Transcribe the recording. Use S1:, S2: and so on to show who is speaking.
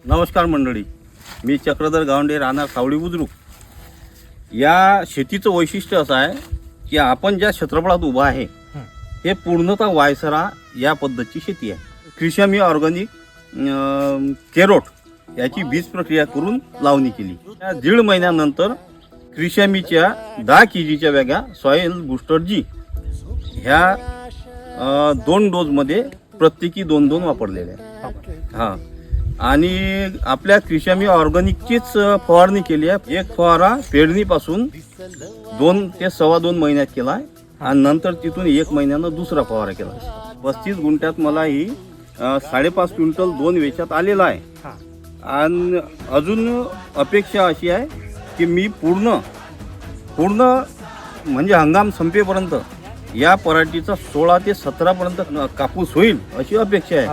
S1: नमस्कार मंडळी, मी चक्रधर गावंडे, राहणार सावळी बुद्रुक. या शेतीचं वैशिष्ट्य असं आहे की आपण ज्या क्षेत्रफळात उभा आहे हे पूर्णतः वायसरा या पद्धतीची शेती आहे. क्रिशामी ऑर्गॅनिक केरोट याची बीज प्रक्रिया करून लावणी केली. या 1.5 महिन्यानंतर क्रिशामीच्या 10 kgच्या बॅगा सॉईल बूस्टर जी ह्या 2 डोजमध्ये प्रत्येकी 2-2 वापरलेल्या आहेत. हां, आणि आपल्या क्रिशामी ऑर्गॅनिकचीच फवारणी केली आहे. एक फवारा पेरणीपासून 2 ते 2.25 महिन्यात केला आहे आणि नंतर तिथून 1 महिन्यानं दुसरा फवारा केला. 35 गुंठ्यात मला ही 5.5 क्विंटल 2 वेचात आलेला आहे. आणि अजून अपेक्षा अशी आहे की मी पूर्ण म्हणजे हंगाम संपेपर्यंत या पराठीचा 16 ते 17 पर्यंत कापूस होईल अशी अपेक्षा आहे.